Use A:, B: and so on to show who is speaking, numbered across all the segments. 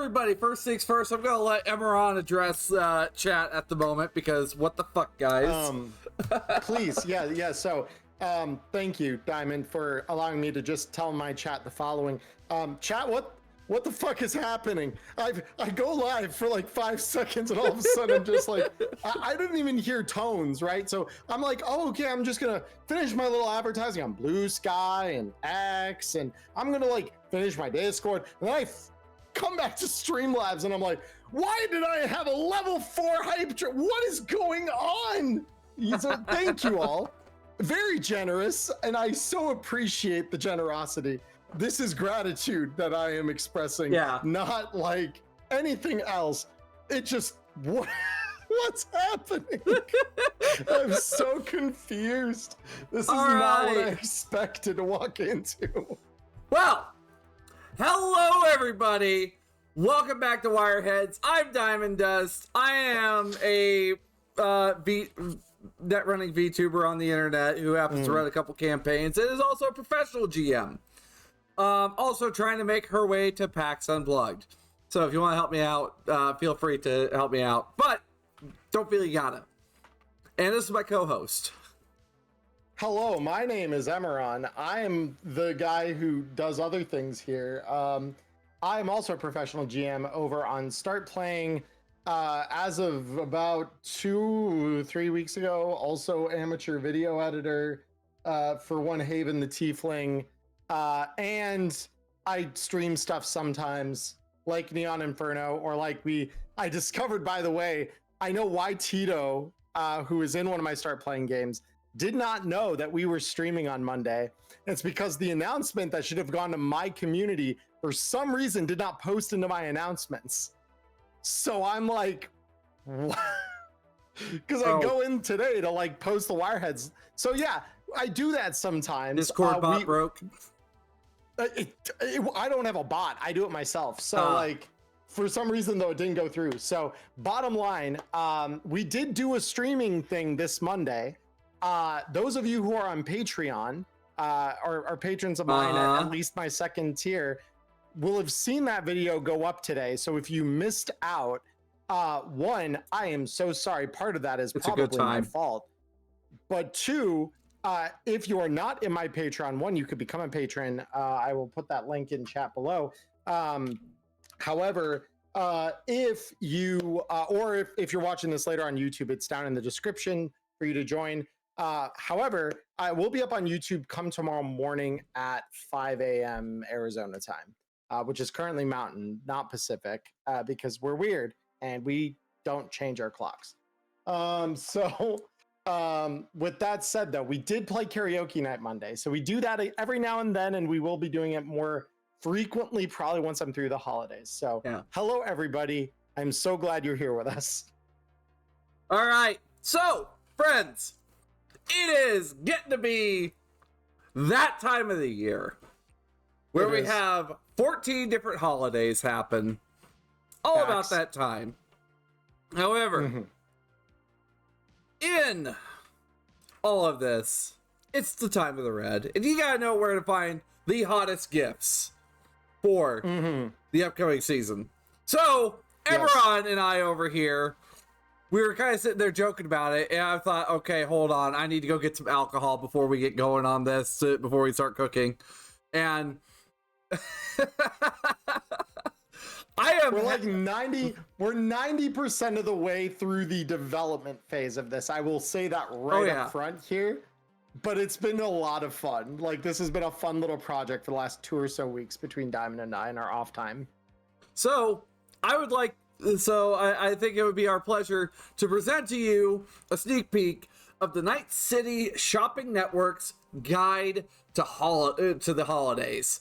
A: everybody, first things first, I'm going to let Emmerron address chat at the moment because what the fuck, guys?
B: Please, yeah. So, thank you, Diamond, for allowing me to just tell my chat the following. Chat, what the fuck is happening? I go live for like 5 seconds and all of a sudden I'm just like, I didn't even hear tones, right? So I'm like, oh, okay, I'm just gonna finish my little advertising on Blue Sky and X, and I'm gonna like finish my Discord, and then I come back to Streamlabs and I'm like, why did I have a level 4 hype? What is going on? So thank you all. Very generous, and I so appreciate the generosity. This is gratitude that I am expressing, not like anything else. It just, what's happening? I'm so confused. This is not what I expected to walk into.
A: Well, hello everybody. Welcome back to Wireheads. I'm Diamond Dust. I am a net running VTuber on the internet who happens to run a couple campaigns and is also a professional GM. Also trying to make her way to PAX Unplugged. So if you want to help me out, feel free to help me out. But don't feel you gotta. And this is my co-host.
B: Hello, my name is Emmerron. I am the guy who does other things here. I am also a professional GM over on StartPlaying. As of about 2-3 weeks ago, also amateur video editor for One Haven the Tiefling. And I stream stuff sometimes, like Neon Inferno, or like I discovered, by the way, I know why Tito, who is in one of my StartPlaying games, did not know that we were streaming on Monday. It's because the announcement that should have gone to my community, for some reason, did not post into my announcements. So I'm like, what? Because I go in today to like post the Wireheads. So yeah, I do that sometimes.
A: Discord bot broke.
B: I don't have a bot. I do it myself. So like, for some reason though, it didn't go through. So bottom line, we did do a streaming thing this Monday. Those of you who are on Patreon, are patrons of mine, at least my second tier, will have seen that video go up today. So if you missed out, one, I am so sorry. Part of that is probably my fault. But two, if you are not in my Patreon, one, you could become a patron. I will put that link in chat below. However, if you, or if you're watching this later on YouTube, it's down in the description for you to join. However, I will be up on YouTube come tomorrow morning at 5 a.m. Arizona time, which is currently Mountain, not Pacific, because we're weird and we don't change our clocks. With that said, though, we did play karaoke night Monday. So we do that every now and then, and we will be doing it more frequently, probably once I'm through the holidays. So hello, everybody. I'm so glad you're here with us.
A: All right. So, friends, it is getting to be that time of the year where we have 14 different holidays happen all about that time. However, in all of this, it's the time of the red, and you gotta know where to find the hottest gifts for the upcoming season. So, Emmerron and I over here, we were kind of sitting there joking about it, and I thought, okay, hold on, I need to go get some alcohol before we get going on this, before we start cooking. And we're like 90% of the way through the development phase of this. I will say that up front here, but it's been a lot of fun. Like, this has been a fun little project for the last 2 or so weeks between Diamond and I in our off time. So I think it would be our pleasure to present to you a sneak peek of the Night City Shopping Network's guide to the holidays.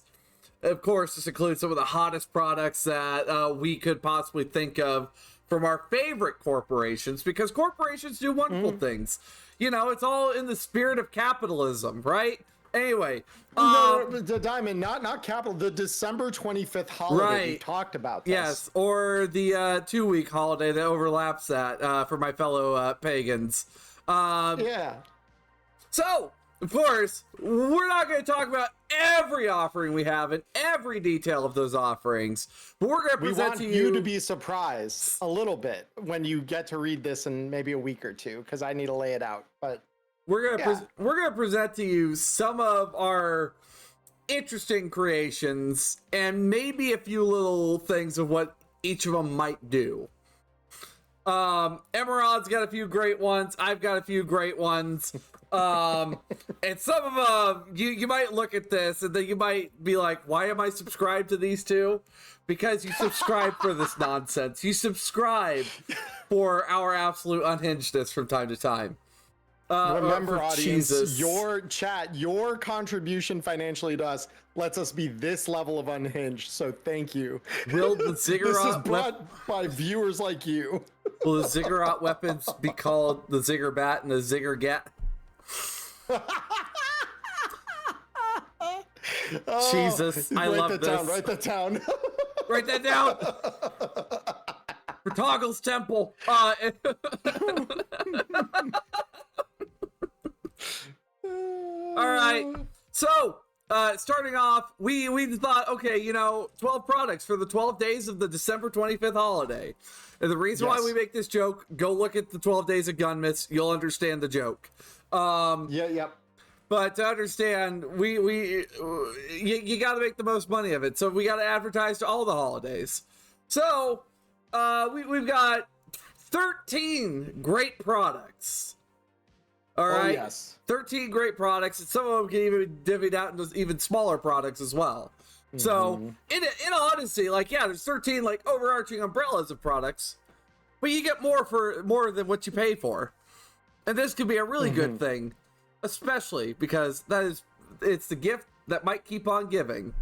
A: Of course, this includes some of the hottest products that we could possibly think of from our favorite corporations, because corporations do wonderful things. You know, it's all in the spirit of capitalism, right? Anyway.
B: The Diamond, not capital, the December 25th holiday. We talked about this.
A: Yes, or the 2-week holiday that overlaps that for my fellow pagans. So, of course, we're not going to talk about every offering we have and every detail of those offerings, but we're going to present to
B: you to be surprised a little bit when you get to read this in maybe a week or two, because I need to lay it out. But
A: we're going to present to you some of our interesting creations and maybe a few little things of what each of them might do. Emmerron's got a few great ones. I've got a few great ones. And some of them, you might look at this and then you might be like, why am I subscribed to these two? Because you subscribe for this nonsense. You subscribe for our absolute unhingedness from time to time.
B: Remember, audience, your chat, your contribution financially to us lets us be this level of unhinged. So thank you.
A: Will the ziggurat
B: this is brought by viewers like you.
A: Will the ziggurat weapons be called the Zigger Bat and the Zigger Gat? Jesus, I love this.
B: Write that down.
A: Write that down. For Toggle's Temple. All right. So, starting off, we thought, okay, 12 products for the 12 days of the December 25th holiday. And the reason why we make this joke, go look at the 12 days of Gunmas. You'll understand the joke.
B: Yep.
A: But to understand, you got to make the most money of it. So we got to advertise to all the holidays. So we've got 13 great products. All right.
B: Oh, yes.
A: 13 great products, and some of them can even divvied out into even smaller products as well. Mm-hmm. So in honesty, there's 13 overarching umbrellas of products, but you get more than what you pay for. And this could be a really good thing, especially because it's the gift that might keep on giving.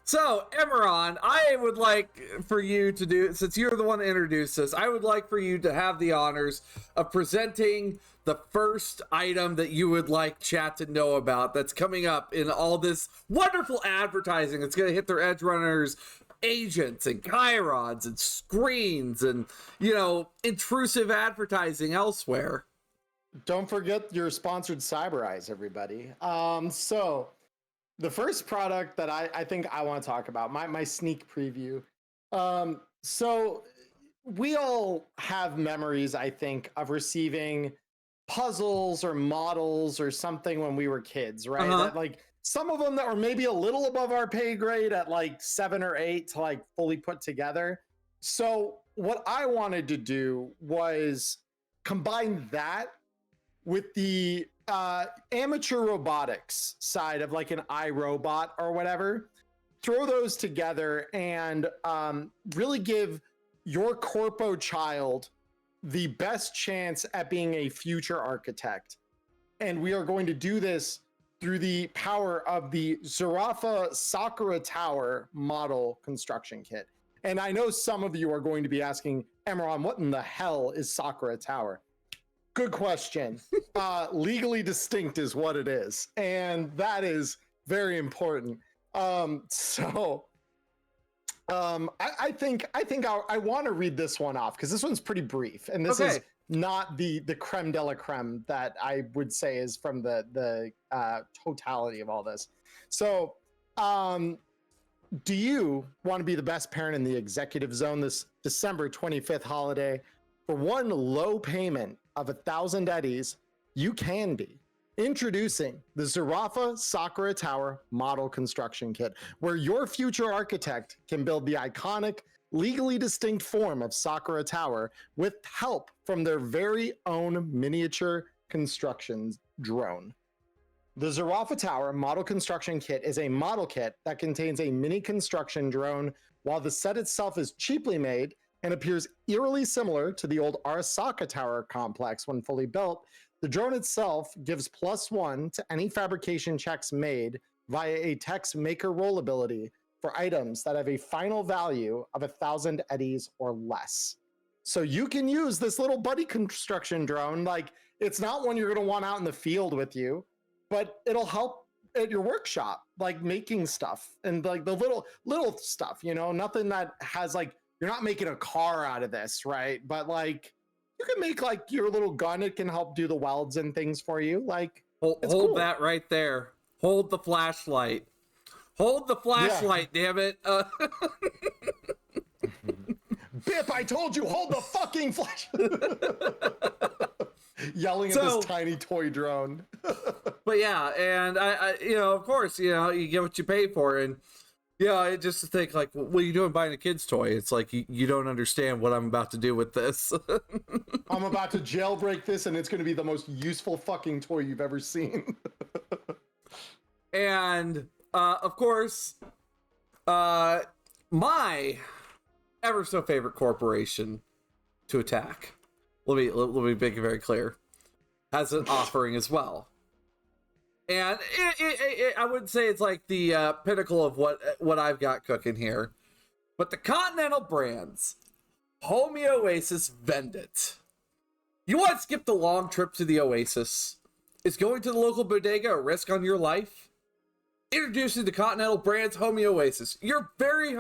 A: So, Emmerron, I would like for you to do, since you're the one that introduced this, I would like for you to have the honors of presenting the first item that you would like chat to know about that's coming up in all this wonderful advertising. It's going to hit their Edge Runners agents and Chirons and screens and, intrusive advertising elsewhere.
B: Don't forget your sponsored Cyber Eyes, everybody. So the first product that I think I want to talk about, my sneak preview. So we all have memories, I think, of receiving puzzles or models or something when we were kids, right? That, some of them that were maybe a little above our pay grade at 7 or 8 to fully put together. So what I wanted to do was combine that with the amateur robotics side of an iRobot or whatever, throw those together and really give your corpo child the best chance at being a future architect. And we are going to do this through the power of the Zarafa Sakura Tower model construction kit. And I know some of you are going to be asking, Emmerron, what in the hell is Sakura Tower? Good question. Legally distinct is what it is, and that is very important. I think I want to read this one off because this one's pretty brief, and this is not the creme de la creme that I would say is from the totality of all this. So, do you want to be the best parent in the executive zone this December 25th holiday? For one low payment of 1,000 eddies, you can be. Introducing the Zarafa Sakura Tower model construction kit, where your future architect can build the iconic, legally distinct form of Sakura Tower with help from their very own miniature construction drone. The Zarafa Tower model construction kit is a model kit that contains a mini construction drone, while the set itself is cheaply made and appears eerily similar to the old Arasaka Tower complex when fully built. The drone itself gives +1 to any fabrication checks made via a text maker roll ability for items that have a final value of 1,000 eddies or less. So you can use this little buddy construction drone. It's not one you're going to want out in the field with you, but it'll help at your workshop, making stuff and the little stuff, nothing that has you're not making a car out of this, right? But you can make your little gun. It can help do the welds and things for you.
A: Hold
B: cool.
A: that right there. Hold the flashlight. Hold the flashlight, damn it.
B: Bip, I told you, hold the fucking flash. Yelling at this tiny toy drone.
A: But yeah, and I, of course, you get what you pay for. And I just think like, what are you doing buying a kid's toy? It's like, you don't understand what I'm about to do with this.
B: I'm about to jailbreak this, and it's going to be the most useful fucking toy you've ever seen.
A: And, of course, my ever so favorite corporation to attack, let me make it very clear, has an offering as well. And I wouldn't say it's like the pinnacle of what I've got cooking here, but the Continental Brands Homie Oasis Vendit. You want to skip the long trip to the Oasis? Is going to the local bodega a risk on your life? Introducing the Continental Brands Homie Oasis, your very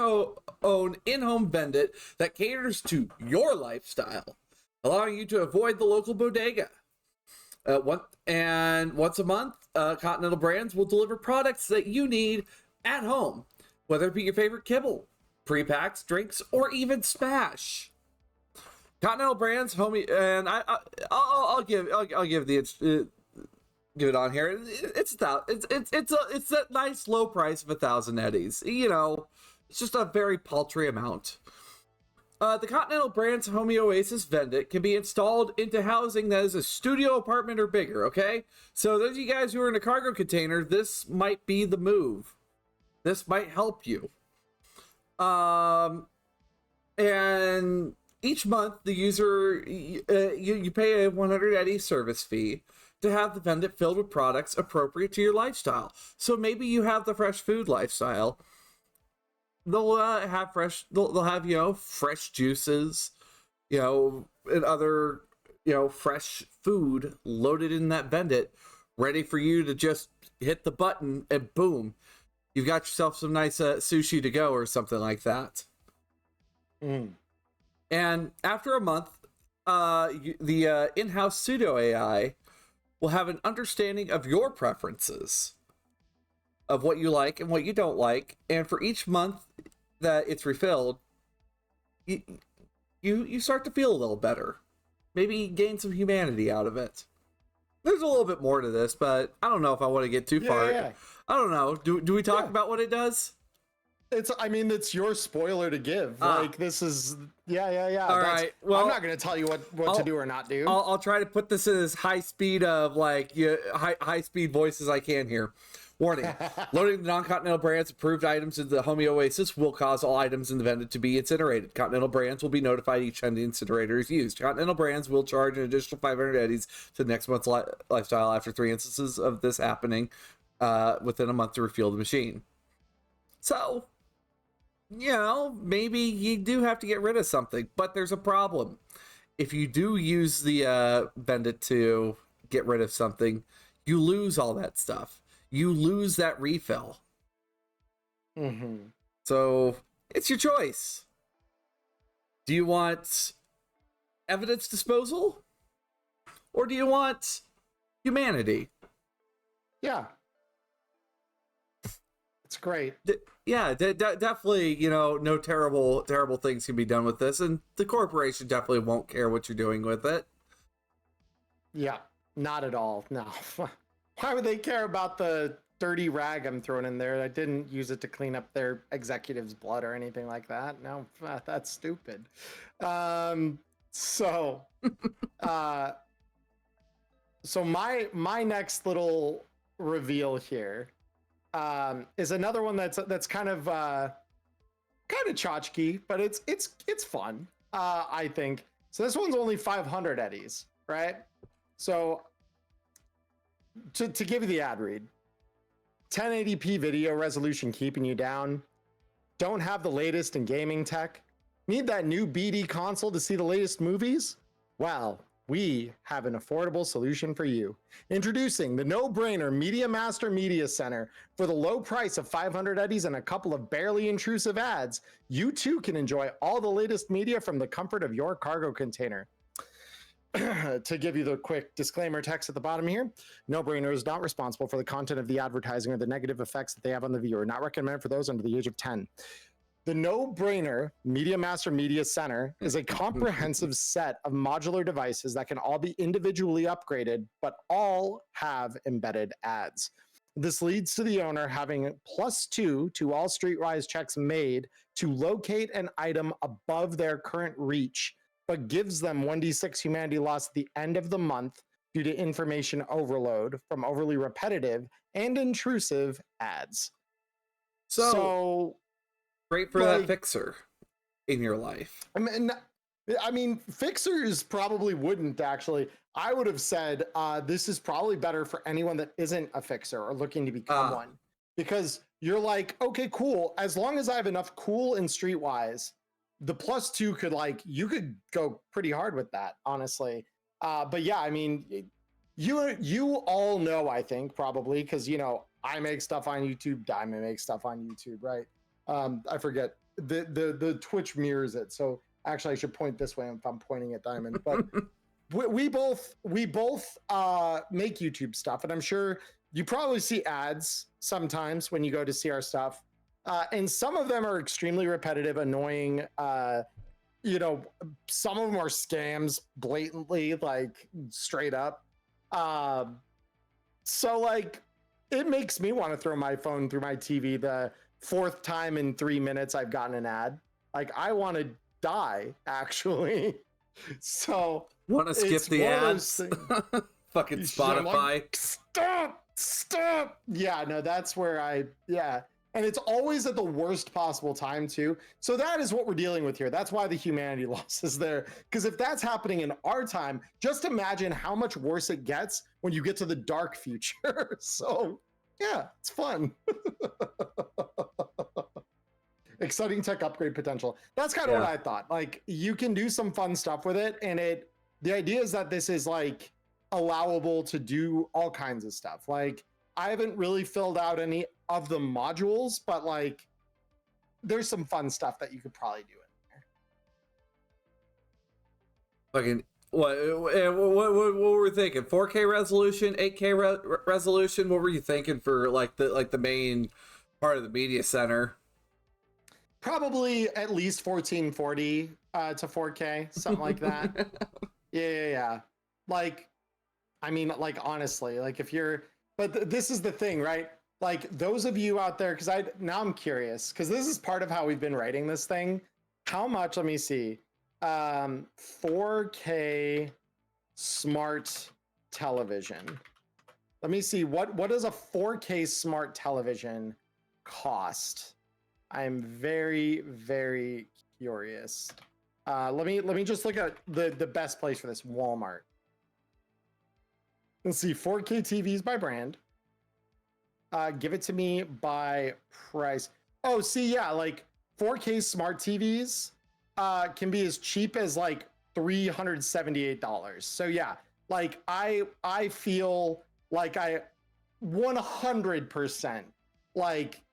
A: own in-home vendit that caters to your lifestyle, allowing you to avoid the local bodega. Once a month, Continental Brands will deliver products that you need at home, whether it be your favorite kibble, pre-packs, drinks, or even smash. Continental Brands Homie, and I'll give it on here. It's that nice low price of 1,000 eddies. It's just a very paltry amount. The Continental Brands Homie Oasis Vendit can be installed into housing that is a studio apartment or bigger, okay? So those of you guys who are in a cargo container, this might be the move. This might help you. And each month, the user, you pay a 100 eddy service fee to have the vendit filled with products appropriate to your lifestyle. So maybe you have the fresh food lifestyle. They'll have fresh juices, and other, fresh food loaded in that vendit, ready for you to just hit the button and boom, you've got yourself some nice sushi to go or something like that. And after a month, the in-house pseudo AI will have an understanding of your preferences, of what you like and what you don't like, and for each month that it's refilled, you start to feel a little better. Maybe gain some humanity out of it. There's a little bit more to this, but I don't know if I want to get too far. Yeah. I don't know. Do we talk about what it does?
B: It's your spoiler to give. This is
A: All right. Well,
B: I'm not going to tell you what to do or not do.
A: I'll try to put this in as high speed of high speed voice as I can here. Warning: loading the non-Continental Brands approved items into the Homie Oasis will cause all items in the vendit to be incinerated. Continental Brands will be notified each time the incinerator is used. Continental Brands will charge an additional 500 eddies to the next month's lifestyle after 3 instances of this happening within a month to refuel the machine. So, maybe you do have to get rid of something, but there's a problem. If you do use the vendit to get rid of something, you lose all that stuff. You lose that refill. So it's your choice. Do you want evidence disposal? Or do you want humanity?
B: Yeah. It's great.
A: Definitely, no terrible things can be done with this. And the corporation definitely won't care what you're doing with it.
B: Yeah, not at all. No. Why would they care about the dirty rag I'm throwing in there? I didn't use it to clean up their executive's blood or anything like that. No, that's stupid. So my next little reveal here is another one that's kind of tchotchke, but it's fun. I think. So this one's only 500 eddies, right? So to give you the ad read, 1080p video resolution keeping you down, don't have the latest in gaming tech, need that new BD console to see the latest movies? Well, we have an affordable solution for you. Introducing the no-brainer Media Master Media Center. For the low price of 500 eddies and a couple of barely intrusive ads, you too can enjoy all the latest media from the comfort of your cargo container. to give you the quick disclaimer text at the bottom here, No Brainer is not responsible for the content of the advertising or the negative effects that they have on the viewer. Not recommended for those under the age of 10. The No Brainer Media Master Media Center is a comprehensive set of modular devices that can all be individually upgraded, but all have embedded ads. This leads to the owner having +2 to all streetwise checks made to locate an item above their current reach, but gives them 1d6 humanity loss at the end of the month due to information overload from overly repetitive and intrusive ads. So
A: great for that fixer in your life.
B: I mean, fixers probably wouldn't actually. I would have said this is probably better for anyone that isn't a fixer or looking to become one, because you're like, okay, cool. As long as I have enough cool and streetwise, the +2 could you could go pretty hard with that, honestly. But yeah, I mean, you all know, I think probably, because I make stuff on YouTube, Diamond makes stuff on YouTube, right? I forget the Twitch mirrors it. So actually I should point this way if I'm pointing at Diamond, but we both make YouTube stuff, and I'm sure you probably see ads sometimes when you go to see our stuff. And some of them are extremely repetitive, annoying. Some of them are scams blatantly, straight up. So it makes me want to throw my phone through my TV the 4th time in 3 minutes I've gotten an ad. I want to die, actually. So
A: want to skip the ads? Fucking Spotify. Stop.
B: Yeah, no, that's where and it's always at the worst possible time too. So that is what we're dealing with here. That's why the humanity loss is there. Because if that's happening in our time, just imagine how much worse it gets when you get to the dark future. So yeah, it's fun. Exciting tech upgrade potential. That's kind of what I thought. You can do some fun stuff with it, and the idea is that this is allowable to do all kinds of stuff. I haven't really filled out any of the modules, but there's some fun stuff that you could probably do in there.
A: Fucking what were we thinking? 4K resolution, 8K resolution. What were you thinking for the main part of the media center?
B: Probably at least 1440 to 4K, something like that. Yeah. Honestly, if you're, but this is the thing, right? Those of you out there, because now I'm curious, because this is part of how we've been writing this thing. How much? Let me see. 4K smart television. Let me see. What does a 4K smart television cost? I'm very, very curious. Let me just look at the best place for this. Walmart. Let's see. 4K TVs by brand. Give it to me by price. Oh, see, yeah, 4K smart TVs can be as cheap as $378. So yeah, I feel I 100%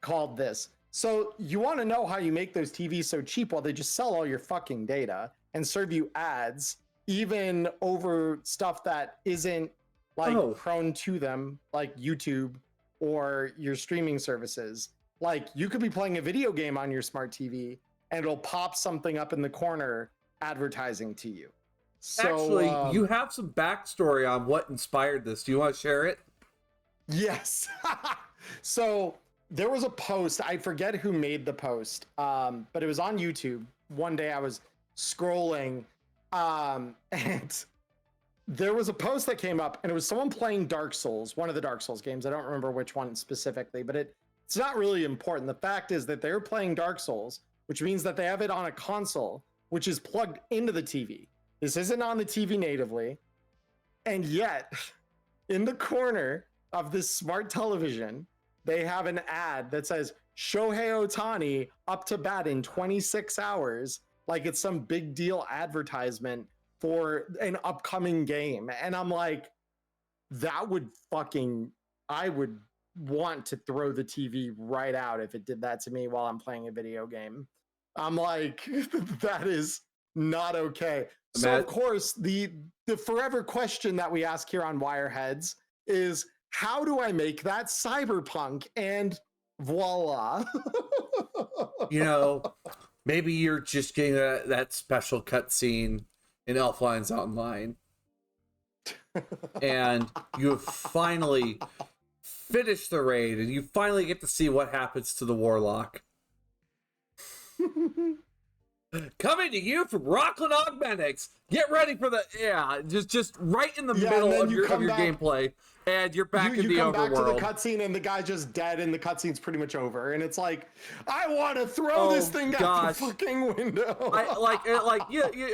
B: called this. So you want to know how you make those TVs so cheap? Well, they just sell all your fucking data and serve you ads, even over stuff that isn't prone to them, like YouTube or your streaming services. You could be playing a video game on your smart TV and it'll pop something up in the corner advertising to you. So,
A: actually, you have some backstory on what inspired this. Do you want to share it?
B: Yes. So there was a post, I forget who made the post, but it was on YouTube. One day I was scrolling, and there was a post that came up, and it was someone playing Dark Souls, one of the Dark Souls games. I don't remember which one specifically, but it's not really important. The fact is that they're playing Dark Souls, which means that they have it on a console, which is plugged into the TV. This isn't on the TV natively. And yet, in the corner of this smart television, they have an ad that says Shohei Ohtani up to bat in 26 hours, like it's some big deal advertisement for an upcoming game. And I'm like, I would want to throw the TV right out if it did that to me while I'm playing a video game. I'm like, that is not okay. So of course, the forever question that we ask here on Wireheads is, how do I make that cyberpunk? And voila.
A: You know, maybe you're just getting that special cutscene in Elflines Online, and you have finally finished the raid, and you finally get to see what happens to the warlock. Coming to you from Rockland Augmentics. Get ready for the just right in the middle of your gameplay, and you're back in the overworld. You come back to
B: the cutscene, and the guy's just dead, and the cutscene's pretty much over. And it's like, I want to throw this thing out the fucking window.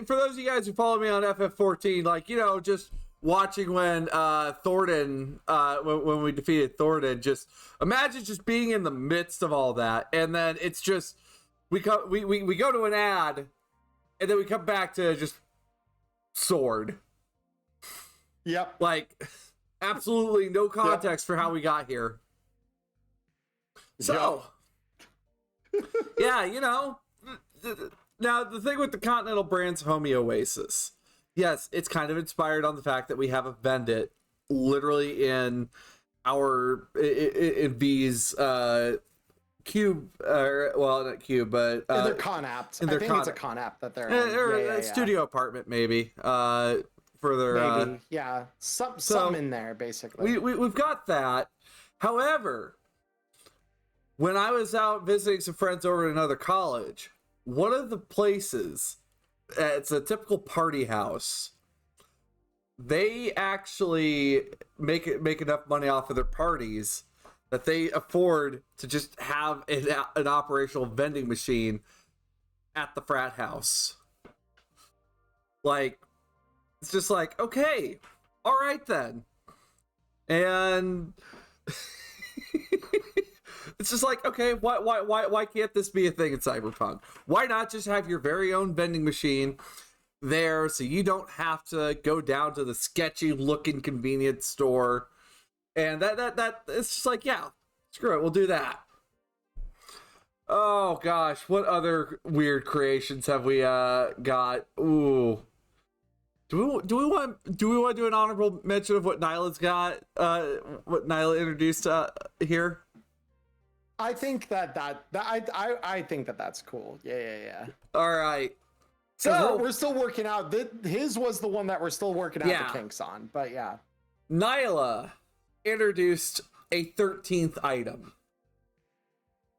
A: For those of you guys who follow me on FF14, just watching when Thornton, when we defeated Thornton, just imagine just being in the midst of all that, and then it's just. We go to an ad, and then we come back to just sword.
B: Yep.
A: Like, absolutely no context for how we got here. So, yeah, now the thing with the Continental Brand's Homie Oasis, yes, it's kind of inspired on the fact that we have a Vendit literally in V's cube, not cube, but
B: in their con app. I think it's a con app that they're
A: in. Studio apartment, maybe. For their
B: something in there, basically.
A: We've got that. However, when I was out visiting some friends over at another college, one of the places, it's a typical party house. They actually make enough money off of their parties that they afford to just have an operational vending machine at the frat house. Like, it's just like, okay, all right then. And it's just like, okay, why can't this be a thing in Cyberpunk? Why not just have your very own vending machine there so you don't have to go down to the sketchy looking convenience store? And that it's just like, yeah, screw it, we'll do that. Oh gosh, what other weird creations have we got? Ooh, do we want to do an honorable mention of what Nyla's got? What Nyla introduced here?
B: I think I think that's cool. Yeah.
A: All right. So
B: we're still working out. His was the one that we're still working out the kinks on, but yeah.
A: Nyla introduced a 13th item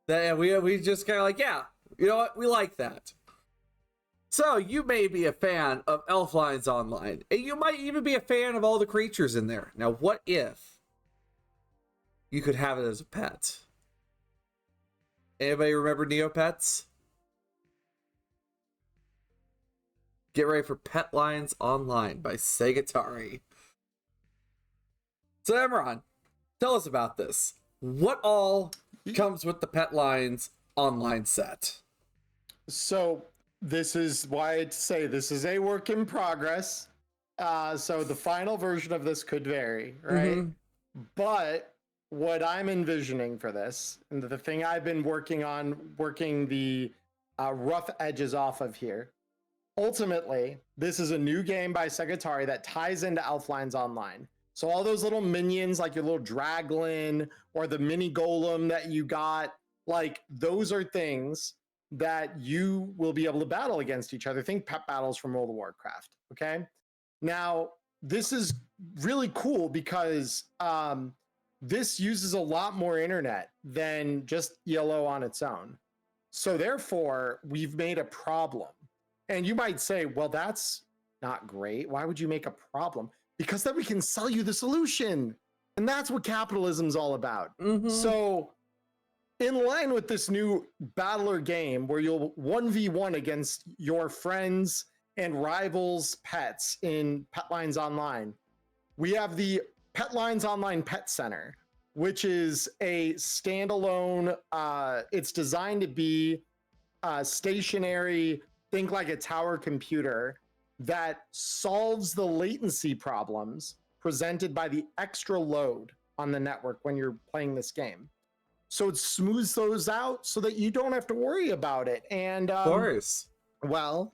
A: that we just kind of like, yeah, you know what, we like that. So you may be a fan of Elflines Online, and you might even be a fan of all the creatures in there. Now, what if you could have it as a pet? Anybody remember Neopets? Get ready for Pet Lines Online by Segatari. So Emmerron, tell us about this. What all comes with the Pet Lines Online set?
B: So this is why I'd say this is a work in progress. So the final version of this could vary, right? Mm-hmm. But what I'm envisioning for this, and the thing I've been working the rough edges off of here, ultimately, this is a new game by Segatari that ties into Elflines Online. So all those little minions, like your little Draglin or the mini golem that you got, like those are things that you will be able to battle against each other. Think pet battles from World of Warcraft, okay? Now, this is really cool because this uses a lot more internet than just ELO on its own. So therefore, we've made a problem. And you might say, well, that's not great. Why would you make a problem? Because then we can sell you the solution. And that's what capitalism's all about. Mm-hmm. So in line with this new battler game where you'll 1v1 against your friends and rivals' pets in Pet Lines Online, we have the Pet Lines Online Pet Center, which is a standalone, it's designed to be stationary, think like a tower computer that solves the latency problems presented by the extra load on the network when you're playing this game. So it smooths those out so that you don't have to worry about it. And
A: of course.
B: Well,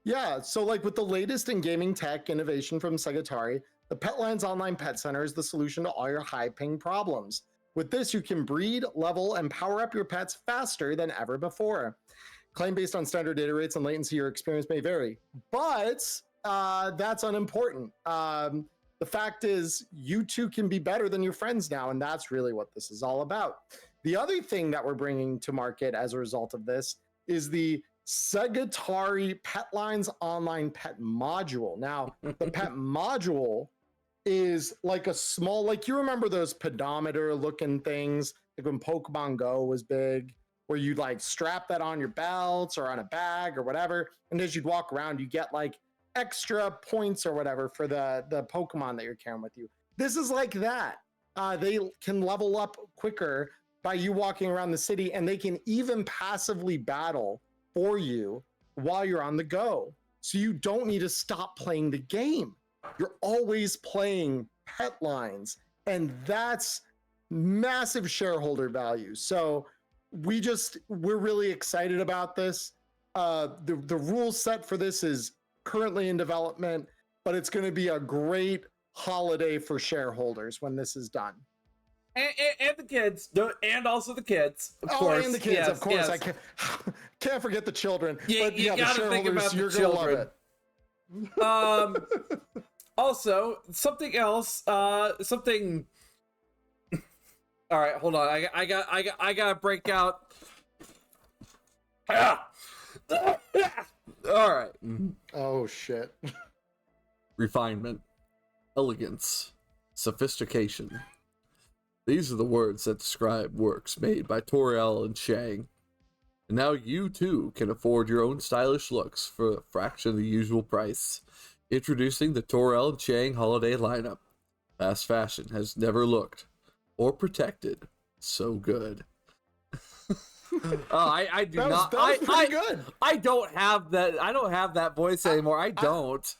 B: Yeah, so like with the latest in gaming tech innovation from Segatari, the Petline's online pet center is the solution to all your high ping problems. With this, you can breed, level, and power up your pets faster than ever before. Claim based on standard data rates and latency, your experience may vary, but that's unimportant. The fact is, you two can be better than your friends now, and that's really what this is all about. The other thing that we're bringing to market as a result of this is the Segatari Petlines online pet module. Now, the pet module is like a small, like you remember those pedometer looking things, like when Pokemon Go was big, where you'd like strap that on your belts or on a bag or whatever. And as you'd walk around, you get like extra points or whatever for the Pokemon that you're carrying with you. This is like that. They can level up quicker by you walking around the city, and they can even passively battle for you while you're on the go. So you don't need to stop playing the game. You're always playing pet lines, and that's massive shareholder value. So we're really excited about this. The rule set for this is currently in development, but it's going to be a great holiday for shareholders when this is done.
A: And the kids, and also the kids, of course.
B: And the kids,
A: yes,
B: of course.
A: yes.
B: I can't forget the children. But
A: you
B: yeah, the
A: gotta think about
B: shareholders,
A: the
B: you're going to love it.
A: Also, something else, something. All right, hold on. I gotta break out. All right.
B: Oh shit.
A: Refinement, elegance, sophistication. These are the words that describe works made by Toriel and Chang. And now you too can afford your own stylish looks for a fraction of the usual price. Introducing the Toriel and Chang holiday lineup. Fast fashion has never looked or protected so good. I do not.
B: That was pretty good.
A: I don't have that. I don't have that voice anymore. I don't.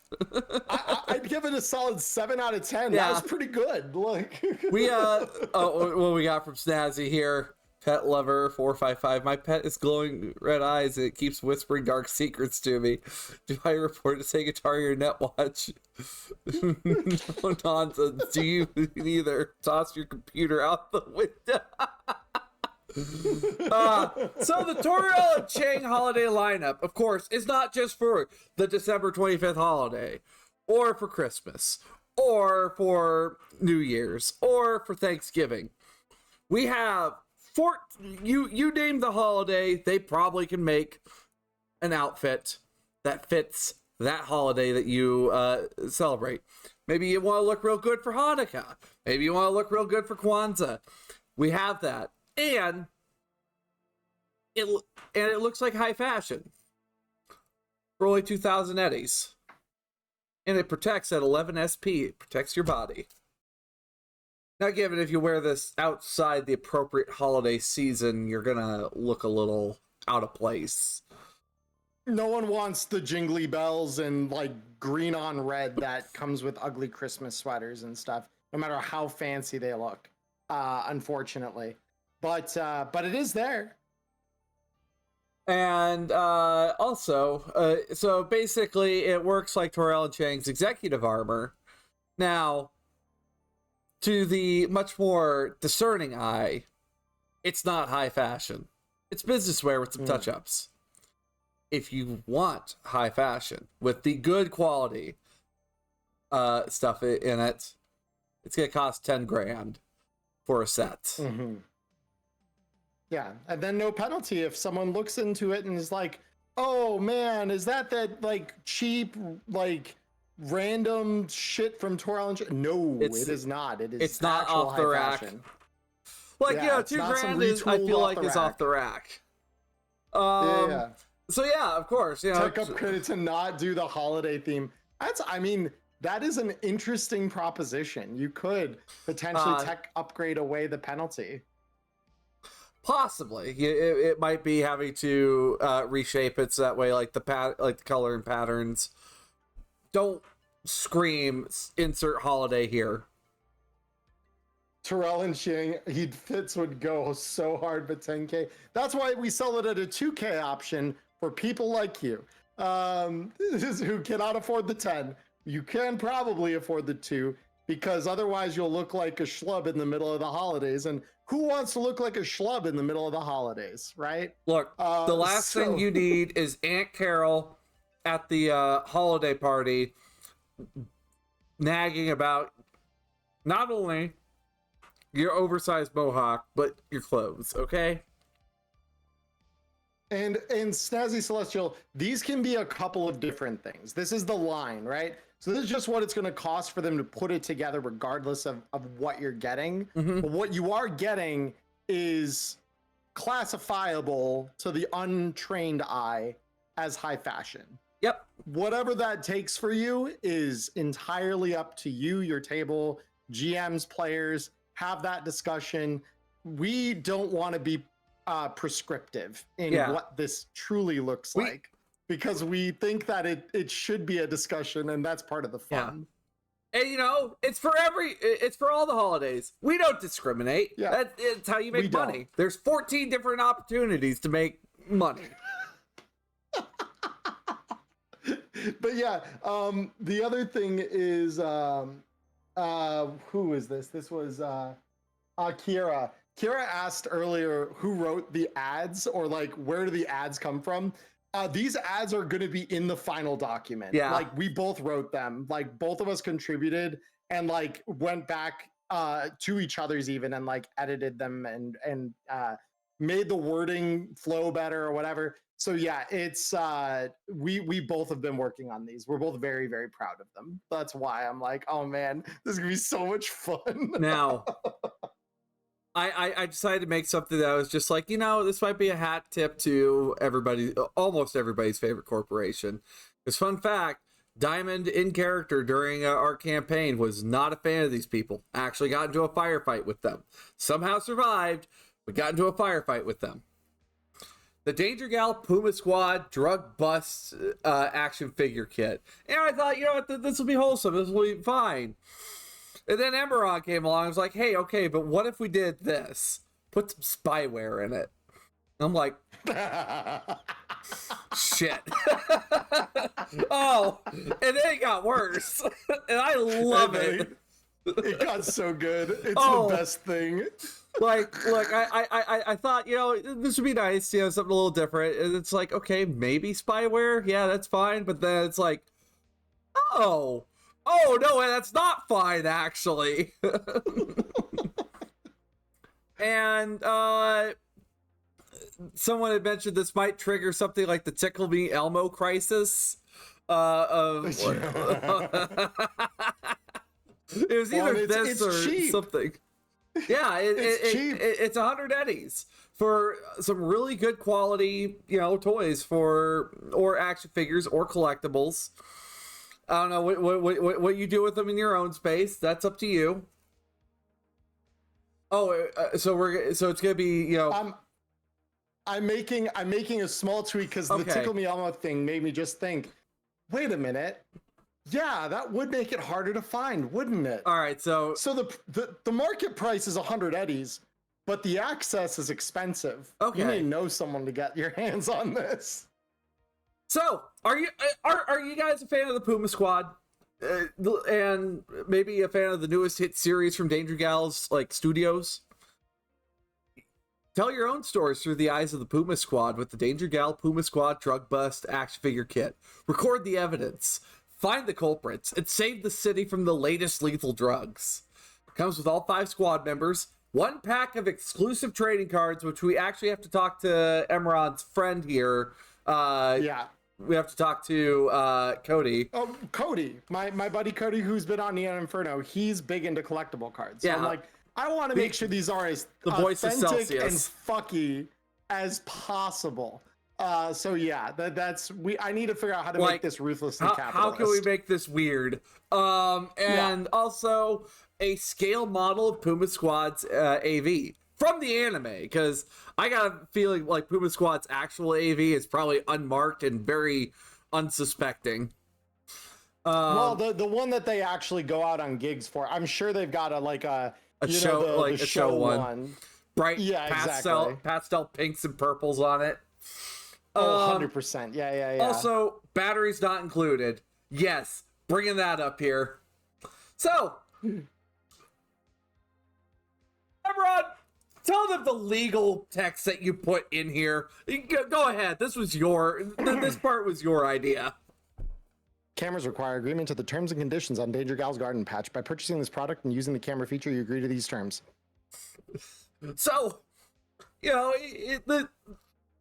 B: I'd give it a solid 7 out of 10.
A: Yeah.
B: That was pretty good. Like
A: We what we got from Snazzy here. Pet lover 455. My pet is glowing red eyes and it keeps whispering dark secrets to me. Do I report to Segatari or Netwatch? No nonsense. Do you either toss your computer out the window? So the Toriel and Chang holiday lineup, of course, is not just for the December 25th holiday, or for Christmas, or for New Year's, or for Thanksgiving. We have you name the holiday, they probably can make an outfit that fits that holiday that you celebrate. Maybe you want to look real good for Hanukkah. Maybe you want to look real good for Kwanzaa. We have that. And it looks like high fashion for only 2,000 eddies. And it protects at 11 SP. It protects your body. Now, given if you wear this outside the appropriate holiday season, you're gonna look a little out of place.
B: no one wants the jingly bells and like green on red that comes with ugly Christmas sweaters and stuff, no matter how fancy they look, unfortunately. But it is there.
A: And also, so basically it works like Toriel and Chang's executive armor. Now, to the much more discerning eye, it's not high fashion. It's business wear with some touch-ups. If you want high fashion with the good quality stuff in it, it's going to cost 10 grand for a set.
B: Mm-hmm. Yeah, and then no penalty if someone looks into it and is like, oh man, is that like cheap, like random shit from Toriel and No, it is not. It's
A: not off the rack.
B: Fashion.
A: Like,
B: yeah,
A: you know, 2 grand is, I feel like, is off the rack.
B: Yeah.
A: So yeah, of course, you know.
B: Tech upgrade to not do the holiday theme. That is an interesting proposition. You could potentially tech upgrade away the penalty.
A: Possibly, it might be having to reshape it so that way, like the color and patterns don't scream insert holiday here.
B: Toriel and Chang, Fitz would go so hard for 10K. That's why we sell it at a 2K option for people like you. who cannot afford the 10. You can probably afford the 2 because otherwise you'll look like a schlub in the middle of the holidays. And who wants to look like a schlub in the middle of the holidays, right?
A: Look, the last thing you need is Aunt Carol at the holiday party nagging about not only your oversized mohawk, but your clothes, okay?
B: And Snazzy Celestial, these can be a couple of different things. This is the line, right? So this is just what it's going to cost for them to put it together regardless of what you're getting.
A: Mm-hmm.
B: But what you are getting is classifiable to the untrained eye as high fashion.
A: Yep.
B: Whatever that takes for you is entirely up to you, your table, GMs, players. Have that discussion. We don't want to be prescriptive in what this truly looks like, because we think that it should be a discussion, and that's part of the fun.
A: Yeah. And it's for all the holidays. We don't discriminate. Yeah. That's how you make money. There's 14 different opportunities to make money.
B: But yeah, the other thing is, who is this? This was Kira. Kira asked earlier who wrote the ads, or like where do the ads come from? These ads are going to be in the final document. Yeah, like we both wrote them. Like both of us contributed and like went back to each other's even and like edited them and made the wording flow better or whatever. So yeah, it's we both have been working on these. We're both very, very proud of them. That's why I'm like, oh man, this is gonna be so much fun.
A: Now, I decided to make something that was just like, this might be a hat tip to almost everybody's favorite corporation. Because fun fact, Diamond in character during our campaign was not a fan of these people. Actually got into a firefight with them. Somehow survived, but got into a firefight with them. The Danger Gal Puma Squad Drug Bust action figure kit. And I thought, this will be wholesome. This will be fine. And then Emmerron came along and was like, hey, okay, but what if we did this? Put some spyware in it. I'm like, shit. Oh, and then it got worse. And I love it.
B: It got so good. It's the best thing.
A: Like, look, I thought, this would be nice, something a little different. And it's like, okay, maybe spyware. Yeah, that's fine. But then it's like, oh no, that's not fine, actually. And someone had mentioned this might trigger something like the Tickle Me Elmo crisis. It was either this or cheap. Something. Yeah, it's cheap. It's 100 eddies for some really good quality, toys or action figures or collectibles. I don't know what you do with them in your own space. That's up to you. Oh, so it's gonna be I'm making a small tweak because the Tickle Me Elmo thing made me just think. Wait a minute. Yeah, that would make it harder to find, wouldn't it? All right, so
B: the market price is 100 eddies, but the access is expensive.
A: Okay,
B: you may know someone to get your hands on this.
A: So, are you guys a fan of the Puma Squad, and maybe a fan of the newest hit series from Danger Gal's studios? Tell your own stories through the eyes of the Puma Squad with the Danger Gal Puma Squad Drug Bust action figure kit. Record the evidence, find the culprits, and save the city from the latest lethal drugs. It comes with all 5 squad members, 1 pack of exclusive trading cards, which we actually have to talk to Emmerron's friend here. We have to talk to Cody.
B: Oh, Cody, my buddy Cody, who's been on Neon Inferno. He's big into collectible cards. So I'm like, I want to make sure these are as authentic and fucky as possible. So yeah, I need to figure out how to make this ruthlessly capitalist.
A: How can we make this weird? Also a scale model of Puma Squad's AV from the anime, because I got a feeling like Puma Squad's actual AV is probably unmarked and very unsuspecting.
B: Well, the one that they actually go out on gigs for, I'm sure they've got a
A: show one. Bright
B: pastel
A: pinks and purples on it.
B: Oh, 100%. Yeah.
A: Also, batteries not included. Yes, bringing that up here. So, Emmerron, tell them the legal text that you put in here. Go ahead. This part was your idea.
B: Cameras require agreement to the terms and conditions on Danger Gal's garden patch. By purchasing this product and using the camera feature, you agree to these terms.
A: So, you know,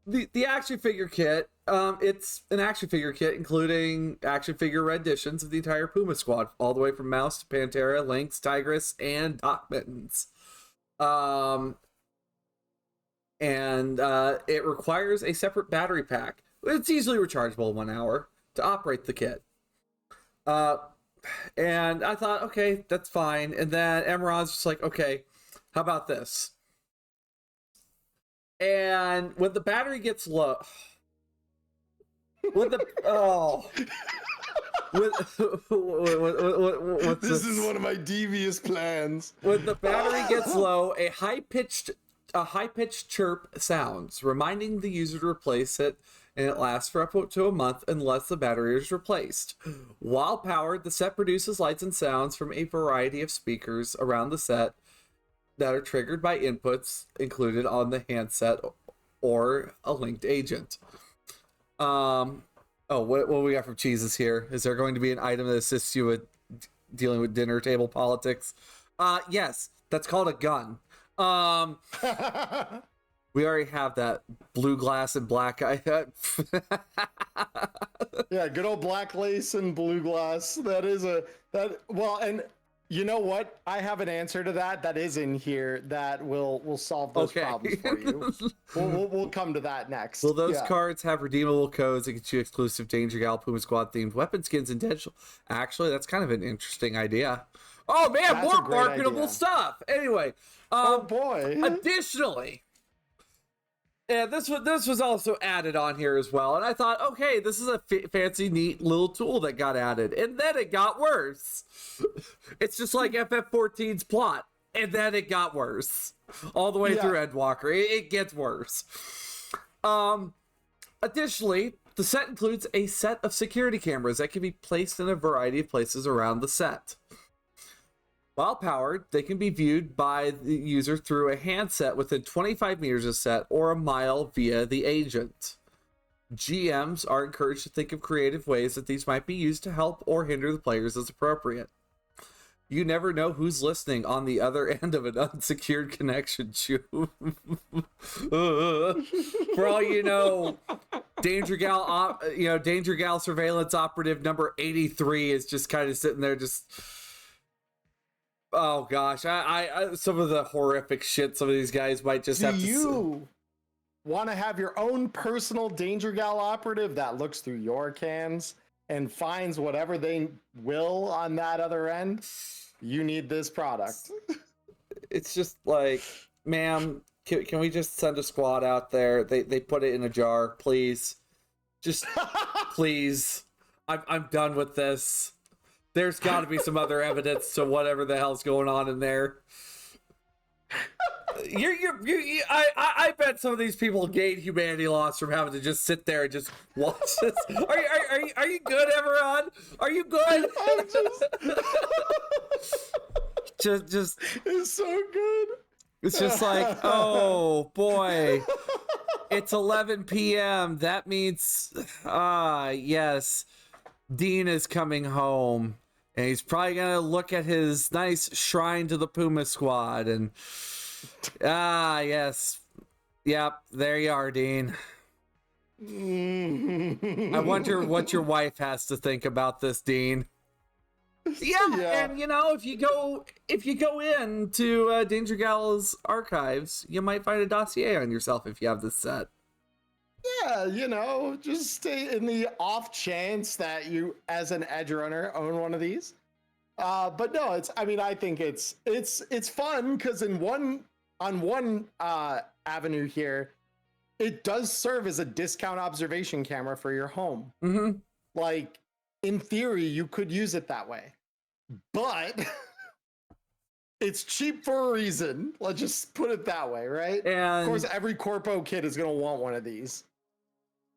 A: the action figure kit, it's an action figure kit including action figure renditions of the entire Puma Squad, all the way from Mouse to Pantera, Lynx, Tigress, and Doc Mittens. It requires a separate battery pack. It's easily rechargeable in 1 hour to operate the kit. And I thought, okay, that's fine. And then Emmerron's just like, okay, how about this? And when the battery gets low, this
B: is one of my devious plans.
A: When the battery gets low, a high-pitched chirp sounds, reminding the user to replace it, and it lasts for up to a month unless the battery is replaced. While powered, the set produces lights and sounds from a variety of speakers around the set that are triggered by inputs included on the handset or a linked agent. What we got from Cheeses here? Is there going to be an item that assists you with dealing with dinner table politics? Yes, that's called a gun. We already have that blue glass and black eye.
B: Yeah, good old black lace and blue glass. And you know what? I have an answer to that. That is in here that will solve those problems for you. We'll come to that next.
A: Will those cards have redeemable codes that get you exclusive Danger Gal Puma Squad themed weapon skins and digital? Actually, that's kind of an interesting idea. Oh man,
B: that's
A: more marketable stuff. Anyway,
B: oh boy.
A: Additionally, and this was also added on here as well. And I thought, okay, this is a fancy, neat little tool that got added. And then it got worse. It's just like FF14's plot. And then it got worse. All the way through Endwalker. It gets worse. Additionally, the set includes a set of security cameras that can be placed in a variety of places around the set. While powered, they can be viewed by the user through a handset within 25 meters of set or a mile via the agent. GMs are encouraged to think of creative ways that these might be used to help or hinder the players as appropriate. You never know who's listening on the other end of an unsecured connection. For all you know, Danger Gal surveillance operative number 83 is just kind of sitting there just... Oh gosh, I some of the horrific shit some of these guys might just have to. Do
B: you want to have your own personal Danger Gal operative that looks through your cans and finds whatever they will on that other end? You need this product.
A: It's just like, ma'am, can we just send a squad out there? They put it in a jar, please. Just please. I'm done with this. There's got to be some other evidence to whatever the hell's going on in there. I bet some of these people gain humanity loss from having to just sit there and just watch this. Are you good, Emmerron? Are you good? just
B: it's so good.
A: It's just like, oh boy, it's 11 p.m. That means, yes, Dean is coming home. And he's probably going to look at his nice shrine to the Puma Squad. And, yes. Yep, there you are, Dean. I wonder what your wife has to think about this, Dean. Yeah, and, if you go into Danger Gal's archives, you might find a dossier on yourself if you have this set.
B: Yeah, just stay in the off chance that you, as an edge runner, own one of these. But no, I think it's fun because on one avenue here, it does serve as a discount observation camera for your home.
A: Mm-hmm.
B: Like, in theory, you could use it that way, but it's cheap for a reason. Let's just put it that way, right?
A: And
B: of course, every corpo kid is going to want one of these.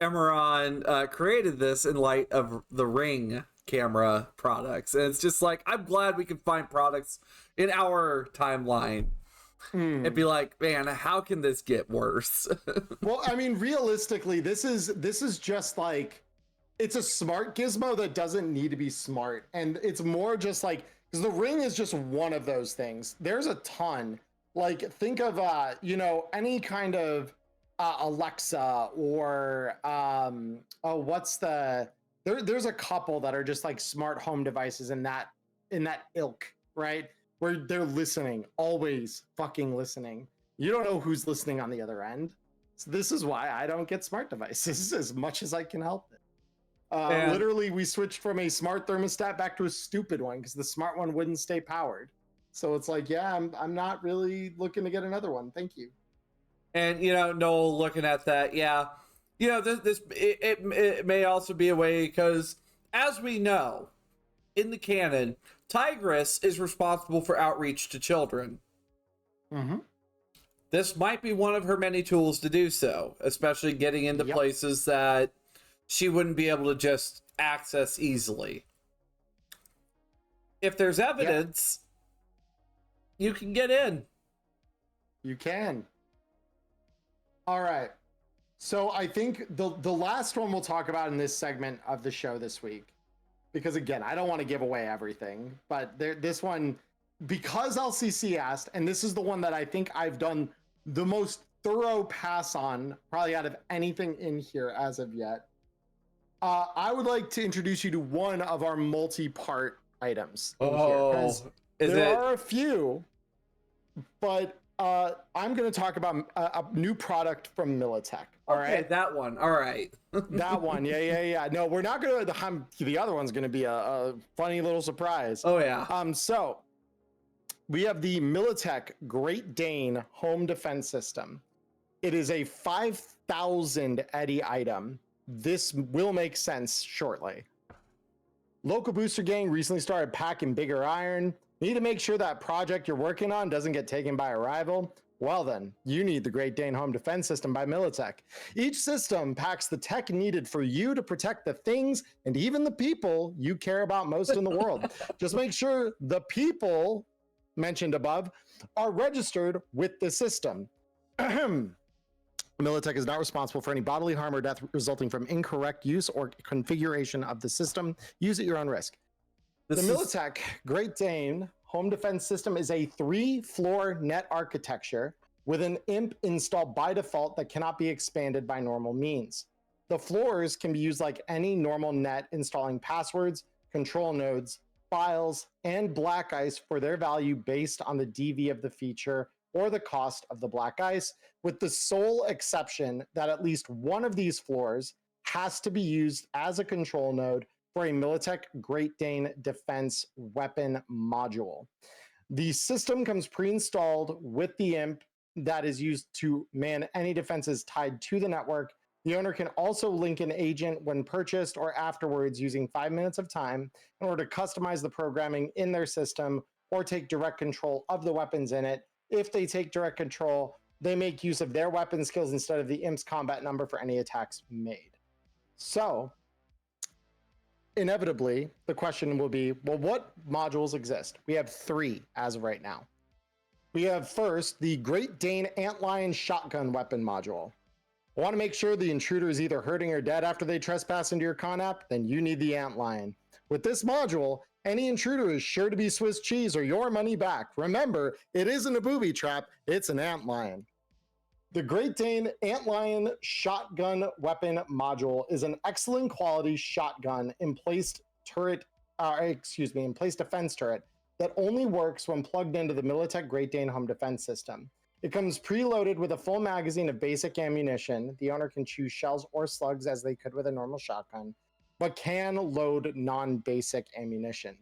A: Emmerron created this in light of the Ring camera products. And it's just like, I'm glad we can find products in our timeline and be like, man, how can this get worse?
B: Well, I mean, realistically, this is just like, it's a smart gizmo that doesn't need to be smart. And it's more just like, because the Ring is just one of those things. There's a ton. Like, think of, any kind of Alexa or, there's a couple that are just like smart home devices in that ilk, right? Where they're listening, always fucking listening. You don't know who's listening on the other end. So this is why I don't get smart devices as much as I can help it. Literally, we switched from a smart thermostat back to a stupid one because the smart one wouldn't stay powered. So it's like, yeah, I'm not really looking to get another one. Thank you.
A: And, Noel, looking at that, yeah, it may also be a way because, as we know, in the canon, Tigress is responsible for outreach to children.
B: Mm-hmm.
A: This might be one of her many tools to do so, especially getting into places that she wouldn't be able to just access easily. If there's evidence, you can get in.
B: You can. All right. So I think the last one we'll talk about in this segment of the show this week, because again, I don't want to give away everything, but this one, because LCC asked, and this is the one that I think I've done the most thorough pass on, probably out of anything in here as of yet. I would like to introduce you to one of our multi-part items in here. There are a few, but I'm going to talk about a new product from Militech. All right,
A: that one. All right,
B: that one. Yeah. No, we're not going to. The other one's going to be a funny little surprise.
A: Oh yeah.
B: So we have the Militech Great Dane Home Defense System. It is a 5,000 Eddie item. This will make sense shortly. Local booster gang recently started packing bigger iron. Need to make sure that project you're working on doesn't get taken by a rival? Well then, you need the Great Dane Home Defense System by Militech. Each system packs the tech needed for you to protect the things and even the people you care about most in the world. Just make sure the people mentioned above are registered with the system. Militech is not responsible for any bodily harm or death resulting from incorrect use or configuration of the system. Use at your own risk. The Militech Great Dane Home Defense System is a 3-floor net architecture with an IMP installed by default that cannot be expanded by normal means. The floors can be used like any normal net, installing passwords, control nodes, files, and black ice for their value based on the DV of the feature or the cost of the black ice, with the sole exception that at least one of these floors has to be used as a control node for a Militech Great Dane defense weapon module. The system comes pre-installed with the IMP that is used to man any defenses tied to the network. The owner can also link an agent when purchased or afterwards using 5 minutes of time in order to customize the programming in their system or take direct control of the weapons in it. If they take direct control, they make use of their weapon skills instead of the IMP's combat number for any attacks made. So, inevitably, the question will be, well, what modules exist? We have 3 as of right now. We have first the Great Dane Antlion Shotgun Weapon Module. I want to make sure the intruder is either hurting or dead after they trespass into your con app, then you need the Antlion. With this module, any intruder is sure to be Swiss cheese or your money back. Remember, it isn't a booby trap, it's an antlion. The Great Dane Antlion Shotgun Weapon Module is an excellent quality shotgun in place defense turret that only works when plugged into the Militech Great Dane Home Defense System. It comes preloaded with a full magazine of basic ammunition. The owner can choose shells or slugs as they could with a normal shotgun, but can load non-basic ammunition.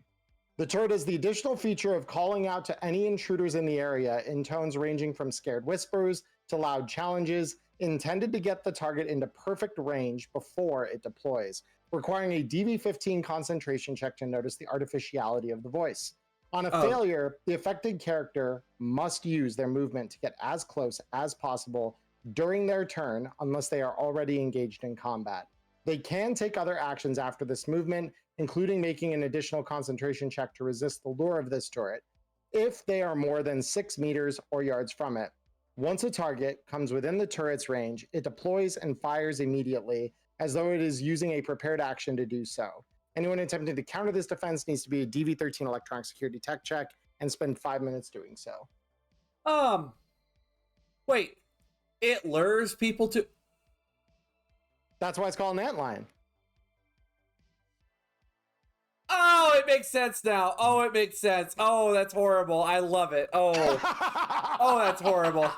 B: The turret has the additional feature of calling out to any intruders in the area in tones ranging from scared whispers to loud challenges, intended to get the target into perfect range before it deploys, requiring a DV15 concentration check to notice the artificiality of the voice. On a failure, the affected character must use their movement to get as close as possible during their turn unless they are already engaged in combat. They can take other actions after this movement, including making an additional concentration check to resist the lure of this turret, if they are more than 6 meters or yards from it. Once a target comes within the turret's range, it deploys and fires immediately, as though it is using a prepared action to do so. Anyone attempting to counter this defense needs to be a DV13 electronic security tech check and spend 5 minutes doing so.
A: Wait, it lures people to...
B: That's why it's called an antlion.
A: Oh, it makes sense now. Oh, it makes sense. Oh, that's horrible. I love it. Oh, oh, that's horrible.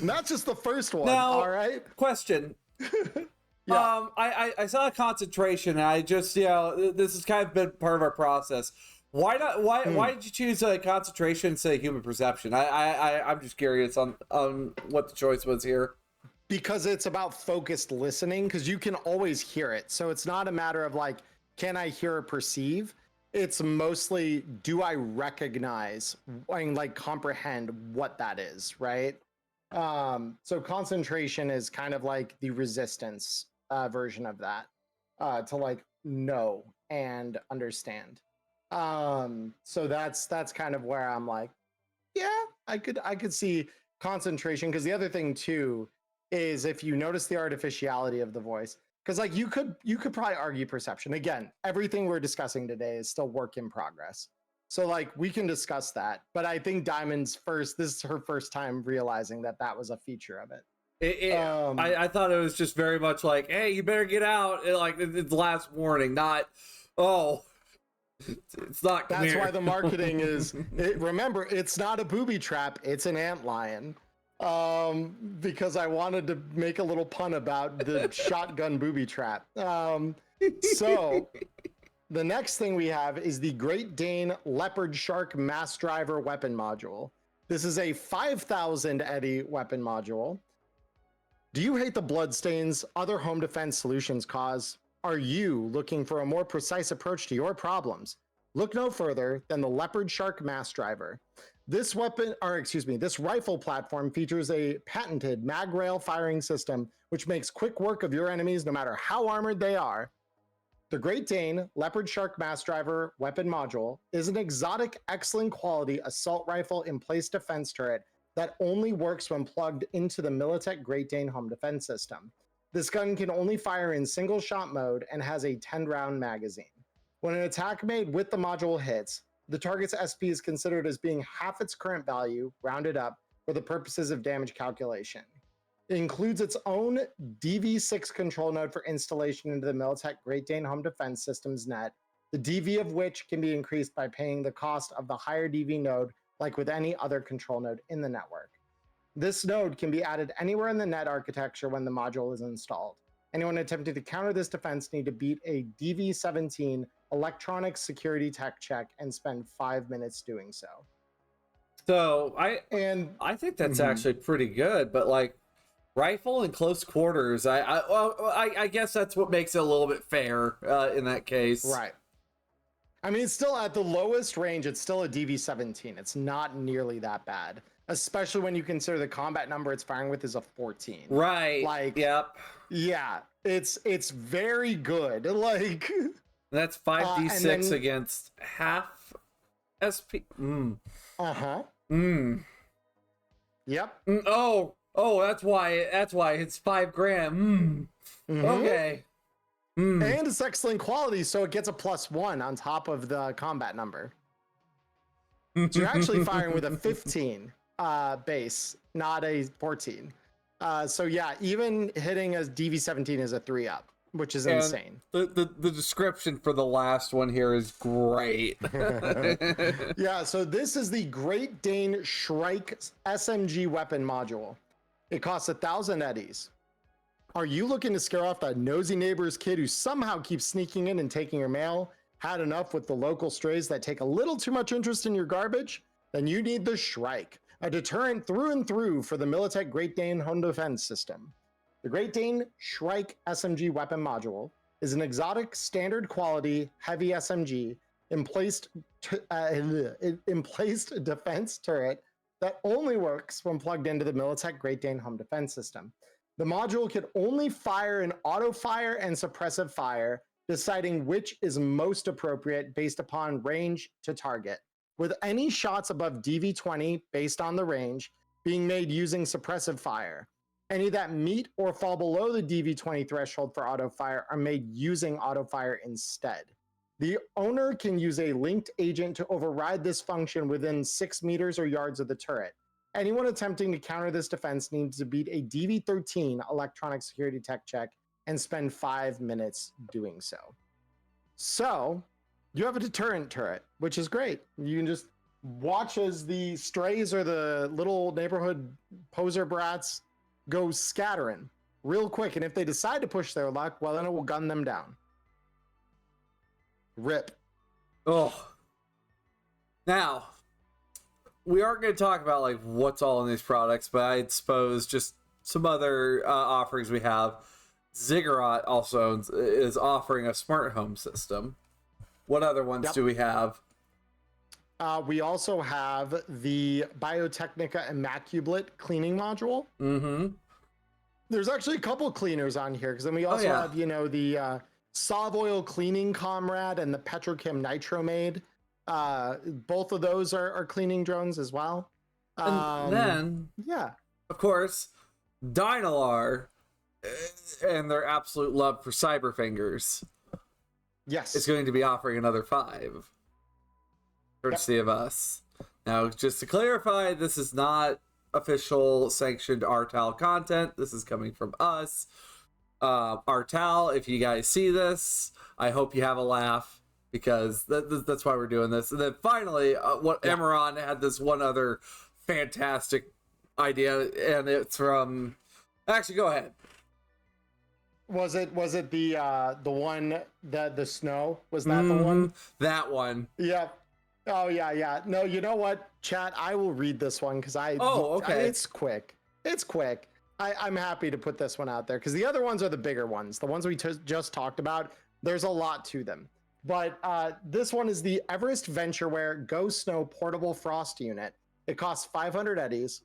B: Not just the first one.
A: Now,
B: all right.
A: Question.
B: Yeah.
A: I saw a concentration. And I just, this has kind of been part of our process. Why not? Why did you choose a concentration instead of human perception? I'm just curious on what the choice was here.
B: Because it's about focused listening, because you can always hear it. So it's not a matter of like, can I hear or perceive? It's mostly, do I recognize and like comprehend what that is, right? So concentration is kind of like the resistance version of that, to like know and understand. So that's kind of where I'm like, yeah, I could see concentration, because the other thing too is if you notice the artificiality of the voice, because like you could probably argue perception. Again, everything we're discussing today is still work in progress. So like we can discuss that, but I think Diamond's this is her first time realizing that was a feature of it.
A: I thought it was just very much like, hey, you better get out. It's last warning, not, oh, it's not.
B: That's why the marketing is, remember, it's not a booby trap, it's an antlion. Because I wanted to make a little pun about the shotgun booby trap. So the next thing we have is the Great Dane Leopard Shark Mass Driver weapon module. This is a 5,000 eddy weapon module. Do you hate the bloodstains other home defense solutions cause? Are you looking for a more precise approach to your problems? Look no further than the Leopard Shark Mass Driver. This rifle platform features a patented mag rail firing system, which makes quick work of your enemies no matter how armored they are. The Great Dane Leopard Shark Mass Driver weapon module is an exotic, excellent quality assault rifle in place defense turret that only works when plugged into the Militech Great Dane home defense system. This gun can only fire in single shot mode and has a 10-round magazine. When an attack made with the module hits, the target's SP is considered as being half its current value, rounded up, for the purposes of damage calculation. It includes its own DV6 control node for installation into the Militech Great Dane Home Defense Systems net, the DV of which can be increased by paying the cost of the higher DV node, like with any other control node in the network. This node can be added anywhere in the net architecture when the module is installed. Anyone attempting to counter this defense need to beat a DV17 electronic security tech check and spend 5 minutes doing so.
A: So I think that's actually pretty good, but like rifle in close quarters, I guess that's what makes it a little bit fair in that case.
B: Right. I mean, it's still at the lowest range, it's still a DV17. It's not nearly that bad, especially when you consider the combat number it's firing with is a 14.
A: Right.
B: Like,
A: yep.
B: Yeah, it's very good. Like,
A: that's 5d6 against half SP.
B: Yep.
A: Oh, that's why it's $5,000. Okay.
B: And it's excellent quality, so it gets a +1 on top of the combat number. So you're actually firing with a 15 base, not a 14. So yeah, even hitting a DV17 is a 3-up, which is insane.
A: The description for the last one here is great.
B: Yeah, so this is the Great Dane Shrike SMG weapon module. It costs 1,000 eddies. Are you looking to scare off that nosy neighbor's kid who somehow keeps sneaking in and taking your mail? Had enough with the local strays that take a little too much interest in your garbage? Then you need the Shrike, a deterrent through and through for the Militech Great Dane home defense system. The Great Dane Shrike SMG weapon module is an exotic, standard quality, heavy SMG in placed defense turret that only works when plugged into the Militech Great Dane home defense system. The module can only fire an auto fire and suppressive fire, deciding which is most appropriate based upon range to target, with any shots above DV20 based on the range being made using suppressive fire. Any that meet or fall below the DV20 threshold for auto fire are made using auto fire instead. The owner can use a linked agent to override this function within 6 meters or yards of the turret. Anyone attempting to counter this defense needs to beat a DV13 electronic security tech check and spend 5 minutes doing so. So, you have a deterrent turret, which is great. You can just watch as the strays or the little neighborhood poser brats go scattering real quick. And if they decide to push their luck, well, then it will gun them down. Rip.
A: Oh. Now, we aren't going to talk about like what's all in these products, but I'd suppose just some other offerings we have. Ziggurat also is offering a smart home system. What other ones do we have?
B: We also have the Biotechnica Immaculate cleaning module.
A: Mm-hmm.
B: There's actually a couple cleaners on here, because then we also have, you know, the Sov Oil Cleaning Comrade and the Petrochem Nitromade. Both of those are cleaning drones as well.
A: And then, of course, Dynalar and their absolute love for Cyberfingers.
B: Yes.
A: Is going to be offering another 5. Courtesy of us. Now, just to clarify, this is not official sanctioned Artal content. This is coming from us. Artal, if you guys see this, I hope you have a laugh, because that's why we're doing this. And then finally, Emmerron had this one other fantastic idea, and it's from... Actually, go ahead.
B: Was it the one that the snow? Was that the one?
A: That one.
B: Yeah. Oh yeah. No, you know what, chat? I will read this one because it's quick. It's quick. I'm happy to put this one out there because the other ones are the bigger ones. The ones we just talked about, there's a lot to them. But this one is the Everest VentureWare Go Snow Portable Frost Unit. It costs 500 eddies.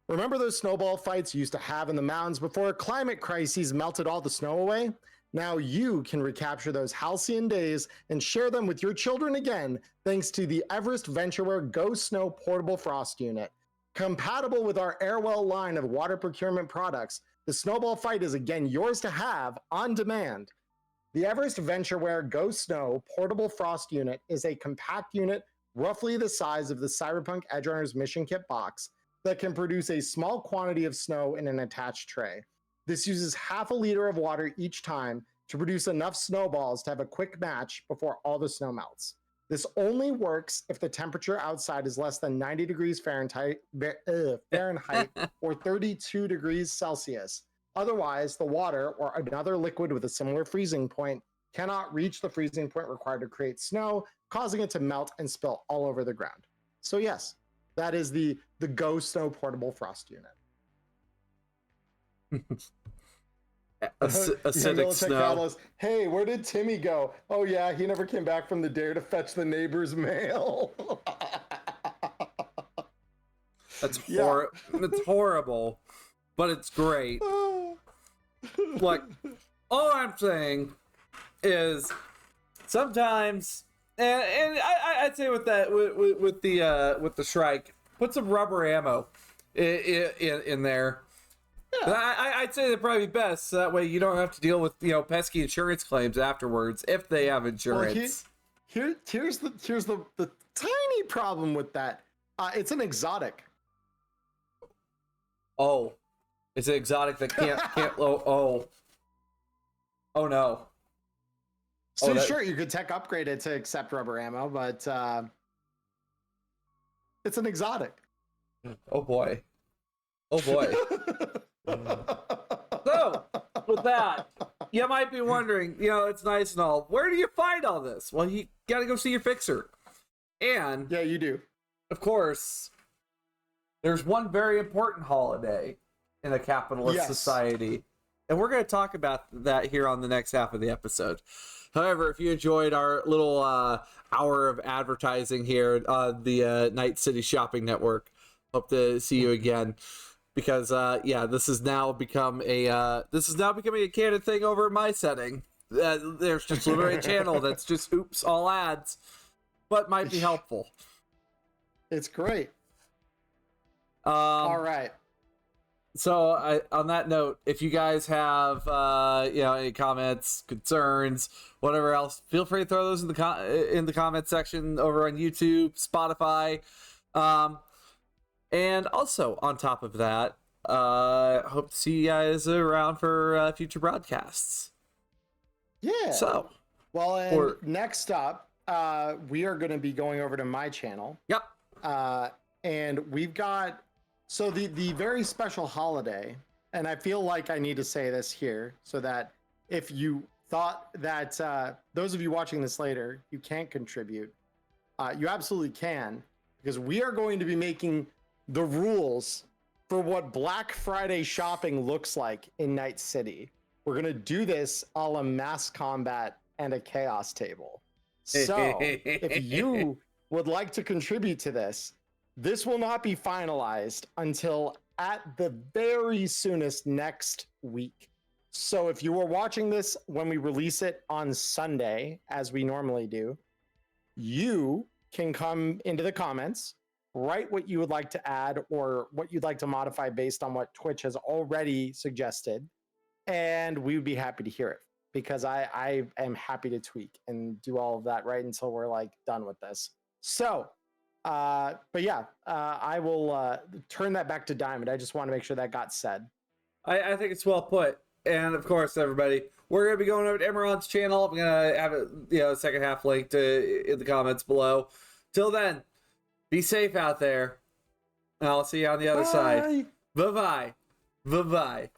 B: Remember those snowball fights you used to have in the mountains before climate crises melted all the snow away? Now you can recapture those halcyon days and share them with your children again, thanks to the Everest VentureWare Go Snow Portable Frost Unit. Compatible with our Airwell line of water procurement products, the snowball fight is again yours to have on demand. The Everest VentureWare Go Snow Portable Frost Unit is a compact unit roughly the size of the Cyberpunk Edgerunners Mission Kit box that can produce a small quantity of snow in an attached tray. This uses half a liter of water each time to produce enough snowballs to have a quick match before all the snow melts. This only works if the temperature outside is less than 90 degrees Fahrenheit or 32 degrees Celsius. Otherwise, the water or another liquid with a similar freezing point cannot reach the freezing point required to create snow, causing it to melt and spill all over the ground. So yes, that is the Go Snow Portable Frost Unit.
A: Acidic snow.
B: Catalyst. Hey, where did Timmy go? Oh yeah, he never came back from the dare to fetch the neighbor's mail.
A: That's it's horrible, but it's great. Like, all I'm saying is sometimes, and I'd say with that, with the Shrike, put some rubber ammo in there. Yeah. I'd say that'd probably be best. So that way you don't have to deal with pesky insurance claims afterwards if they have insurance.
B: Well, here's the tiny problem with that. It's an exotic.
A: Oh, it's an exotic that can't. Oh no.
B: So sure, you could tech upgrade it to accept rubber ammo, but it's an exotic.
A: Oh boy. So, with that, you might be wondering, it's nice and all. Where do you find all this? Well, you gotta go see your fixer. And
B: yeah, you do.
A: Of course, there's one very important holiday in a capitalist society, and we're going to talk about that here on the next half of the episode. However, if you enjoyed our little hour of advertising here on the Night City Shopping Network, hope to see you again. Because this is now becoming a canon thing over in my setting. There's just literally a channel that's just oops all ads, but might be helpful.
B: It's great. All right.
A: So on that note, if you guys have any comments, concerns, whatever else, feel free to throw those in the comment section over on YouTube, Spotify. And also, on top of that, hope to see you guys around for future broadcasts.
B: Yeah.
A: So,
B: well, and next up, we are going to be going over to my channel.
A: Yep.
B: And we've got the very special holiday, and I feel like I need to say this here so that if you thought that those of you watching this later, you can't contribute, you absolutely can, because we are going to be making the rules for what Black Friday shopping looks like in Night City. We're going to do this a la Mass Combat and a Chaos Table. So if you would like to contribute to this, this will not be finalized until at the very soonest next week. So if you are watching this when we release it on Sunday, as we normally do, you can come into the comments, write what you would like to add or what you'd like to modify based on what Twitch has already suggested, and we would be happy to hear it, because I am happy to tweak and do all of that right until we're like done with this. So I will turn that back to Diamond. I just want to make sure that got said.
A: I think it's well put. And of course, everybody, we're going to be going over to Emmerron's channel. I'm going to have it, second half linked in the comments below. Till then, be safe out there. And I'll see you on the other side. Bye-bye. Bye-bye.